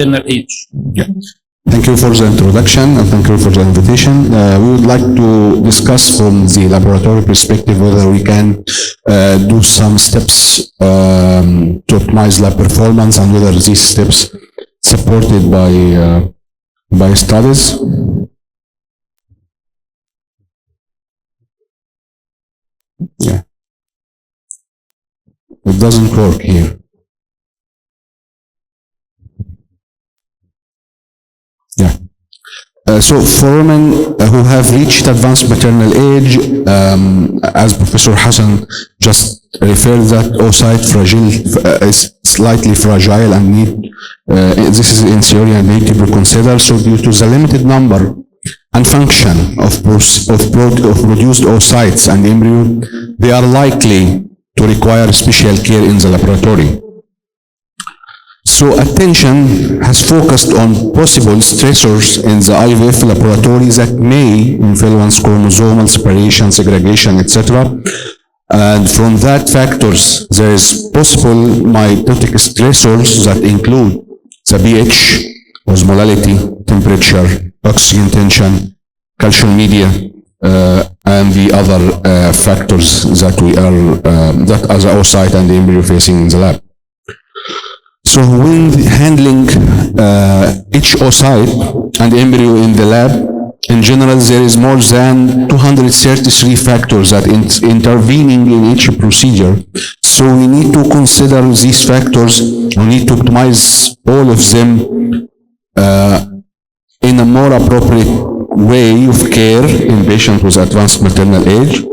maternal age. Yeah. Thank you for the introduction and thank you for the invitation. We would like to discuss from the laboratory perspective whether we can do some steps to optimize lab performance and whether these steps supported by studies. Yeah. It doesn't work here. Yeah. So for women who have reached advanced maternal age, as Professor Hassan just referred that oocyte is slightly fragile and this is in theory and need to be considered. So due to the limited number and function of produced oocytes and embryo, they are likely to require special care in the laboratory. So attention has focused on possible stressors in the IVF laboratory that may influence chromosomal separation, segregation, etc. And from that factors, there is possible mitotic stressors that include the pH, osmolality, temperature, oxygen tension, calcium media, and the other factors that that are the oocyte and the embryo facing in the lab. So when handling each oocyte and embryo in the lab, in general, there is more than 233 factors that intervening in each procedure. So we need to consider these factors. We need to optimize all of them in a more appropriate way of care in patients with advanced maternal age.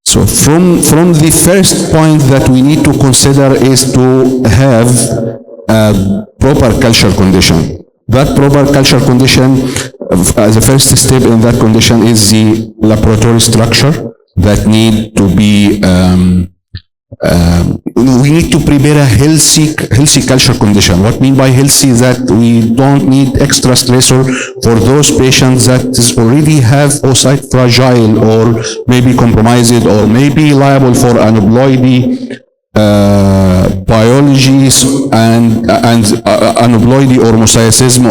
So from the first point that we need to consider is to have a proper culture condition. That proper culture condition, the first step in that condition is the laboratory structure that need to be, we need to prepare a healthy culture condition. What I mean by healthy is that we don't need extra stressor for those patients that already have oocyte fragile or maybe compromised or maybe liable for aneuploidy biologies and aneuploidy or mosaicism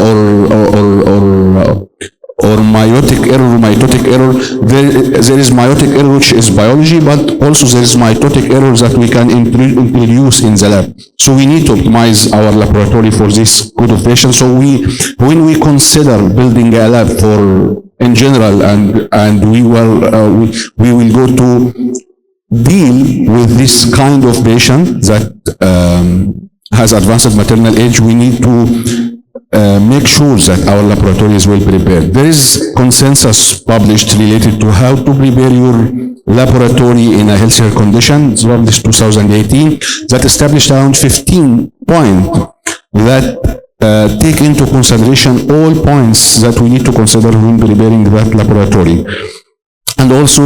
or meiotic error, mitotic error. There is meiotic error, which is biology, but also there is mitotic error that we can introduce in the lab. So we need to optimize our laboratory for this group of patients. So when we consider building a lab for in general, and we will go to deal with this kind of patient that has advanced maternal age, we need to make sure that our laboratory is well prepared. There is consensus published related to how to prepare your laboratory in a healthier condition. It's published 2018 that established around 15 points that take into consideration all points that we need to consider when preparing that laboratory. And also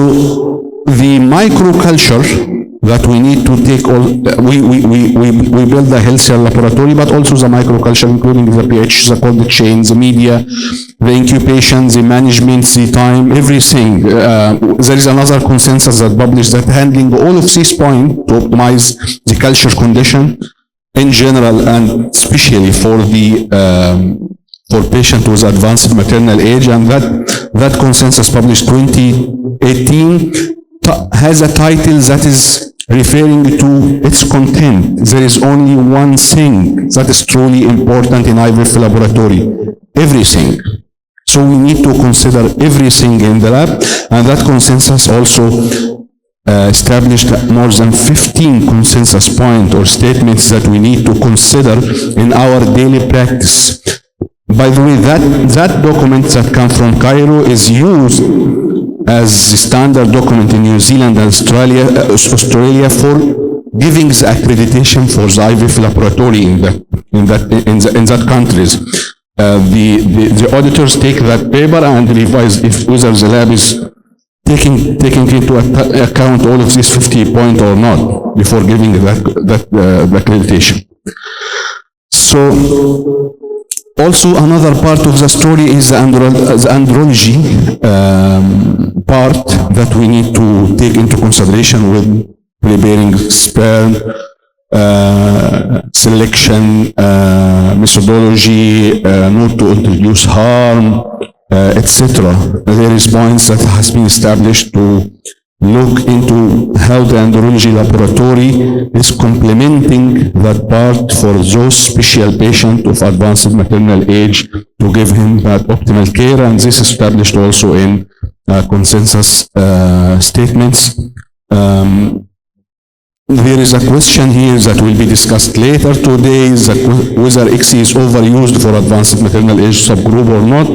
the microculture that we need to take we build the healthier laboratory, but also the microculture, including the pH, the cold chain, the media, the incubation, the management, the time, everything. There is another consensus that published that handling all of these points to optimize the culture condition in general and especially for the for patients with advanced maternal age, and that consensus published 2018 has a title that is referring to its content. There is only one thing that is truly important in IVF laboratory, everything. So we need to consider everything in the lab, and that consensus also established more than 15 consensus points or statements that we need to consider in our daily practice. By the way, that document that comes from Cairo is used as the standard document in New Zealand and Australia for giving the accreditation for the IVF laboratory in that countries. The auditors take that paper and revise if whether the lab is taking into account all of these 50 points or not before giving that accreditation. So also another part of the story is the andrology part that we need to take into consideration when preparing sperm selection methodology, not to introduce harm, etc. There is points that has been established to look into how the embryology laboratory is complementing that part for those special patient of advanced maternal age to give him that optimal care, and this is established also in consensus statements. There is a question here that will be discussed later today, that whether XC is overused for advanced maternal age subgroup or not.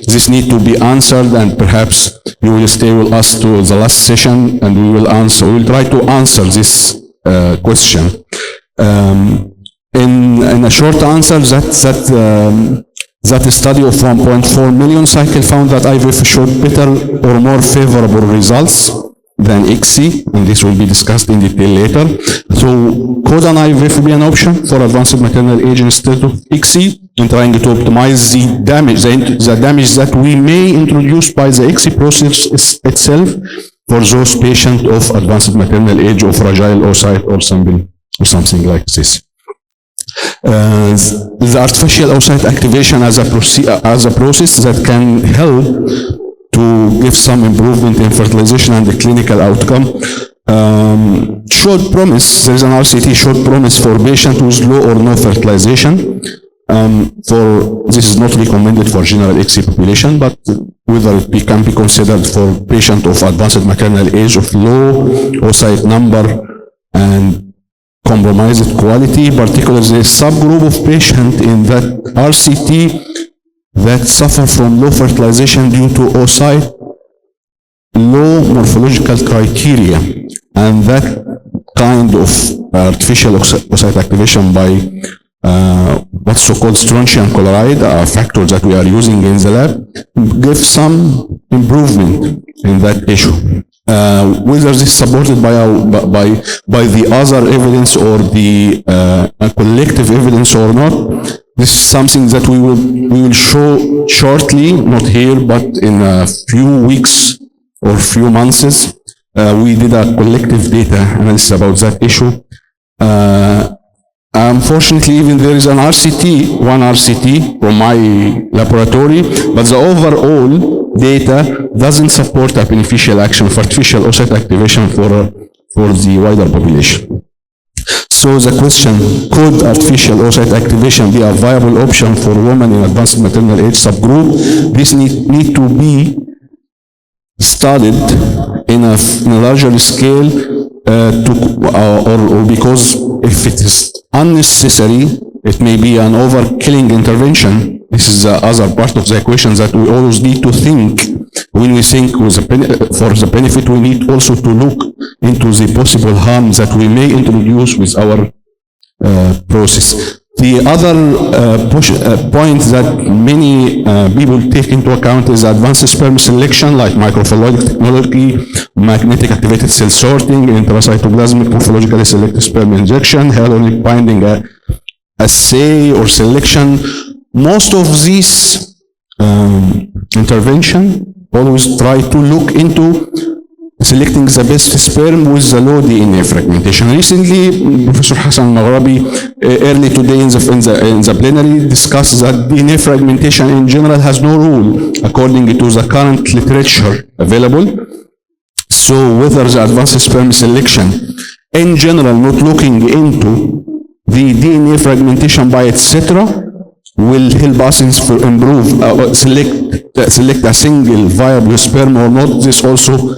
This needs to be answered, and perhaps you will stay with us to the last session, and we will try to answer this question. In a short answer, that study of 1.4 million cycle found that IVF showed better or more favorable results than XC, and this will be discussed in detail later. So could an IVF be an option for advanced maternal age instead of XC in trying to optimize the damage that we may introduce by the XC process itself for those patients of advanced maternal age or fragile oocyte or something like this. The artificial oocyte activation as a process that can help to give some improvement in fertilization and the clinical outcome. Showed promise, there is an RCT showed promise for patients with low or no fertilization. This is not recommended for general XC population, but whether it can be considered for patients of advanced maternal age of low oocyte number and compromised quality, particularly the subgroup of patients in that RCT that suffer from low fertilization due to oocyte low morphological criteria, and that kind of artificial oocyte activation by what's so-called strontium chloride, a factor that we are using in the lab, gives some improvement in that issue. Whether this is supported by the other evidence or the collective evidence or not, this is something that we will show shortly, not here, but in a few weeks or few months. We did a collective data analysis about that issue. Unfortunately, even there is one RCT from my laboratory, but the overall data doesn't support a beneficial action of artificial oocyte activation for the wider population. So the question, could artificial oocyte activation be a viable option for women in advanced maternal age subgroup? This need to be studied in a larger scale or because if it is unnecessary, it may be an overkilling intervention. This is the other part of the equation that we always need to think. When we think for the benefit, we need also to look into the possible harm that we may introduce with our process. The other point that many people take into account is advanced sperm selection, like microfluidic technology, magnetic activated cell sorting, intracytoplasmic morphologically selected sperm injection, hyaluronic binding assay or selection. Most of these intervention always try to look into selecting the best sperm with the low DNA fragmentation. Recently, Professor Hassan Maghrabi, early today in the plenary, discussed that DNA fragmentation in general has no rule according to the current literature available. So whether the advanced sperm selection in general, not looking into the DNA fragmentation by etc., will help us improve, select a single viable sperm or not. This also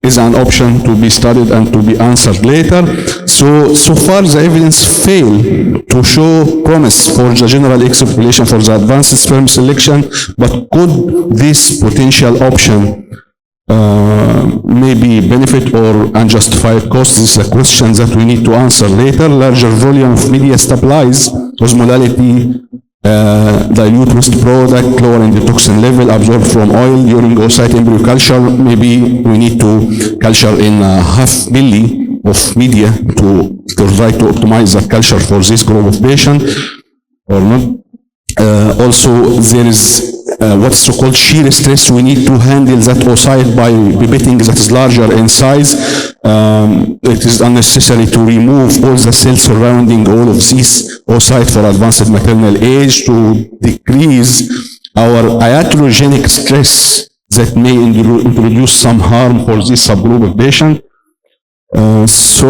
is an option to be studied and to be answered later. So far the evidence failed to show promise for the general XC population for the advanced sperm selection, but could this potential option maybe benefit or unjustified cost? This is a question that we need to answer later. Larger volume of media stabilize osmolality, dilute waste product, lower in the toxin level absorbed from oil during oocyte embryo culture. Maybe we need to culture in half milli of media to try to optimize that culture for this group of patients or not. Also, there is what's so-called shear stress. We need to handle that oocyte by pipetting that is larger in size. It is unnecessary to remove all the cells surrounding all of these oocytes for advanced maternal age to decrease our iatrogenic stress that may introduce some harm for this subgroup of patients. So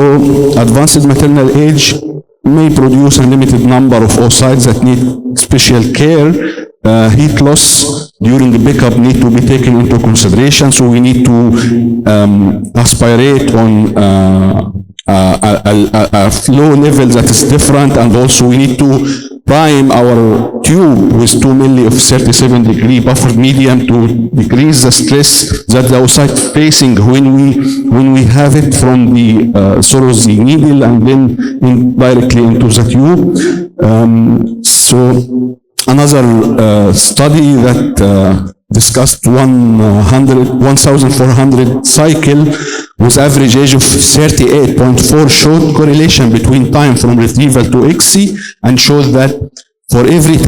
advanced maternal age may produce a limited number of oocytes that need special care. Heat loss during the pickup need to be taken into consideration, so we need to aspirate on a flow level that is different, and also we need to prime our tube with 2 milli of 37-degree buffered medium to decrease the stress that the oocyte facing when we have it from the Sorosy needle and then directly into the tube. So another study that discussed 1,400 cycle with average age of 38.4 showed correlation between time from retrieval to ICSI and showed that for every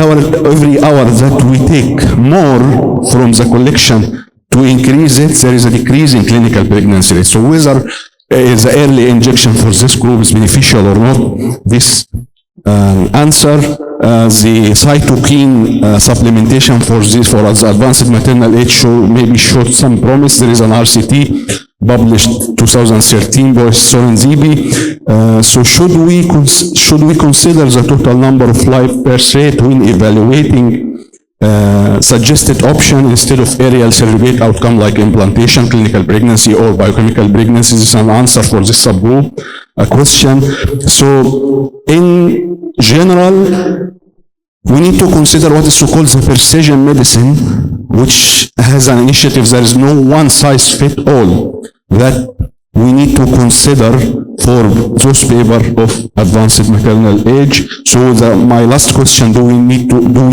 hour that we take more from the collection to increase it, there is a decrease in clinical pregnancy rate. So whether the early injection for this group is beneficial or not, this answer, the cytokine supplementation for this, for the advanced maternal age, maybe showed some promise. There is an RCT published 2013 by Sorenzibi. So should we consider the total number of live birth rate when evaluating suggested option instead of aerial surrogate outcome like implantation, clinical pregnancy, or biochemical pregnancy? This is an answer for this subgroup question. So in general, we need to consider what is so-called the precision medicine, which has an initiative. There is no one size fit all that we need to consider for those papers of advanced maternal age. So my last question, do we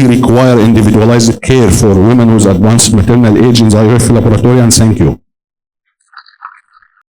require individualized care for women with advanced maternal age in the IVF laboratory? And thank you.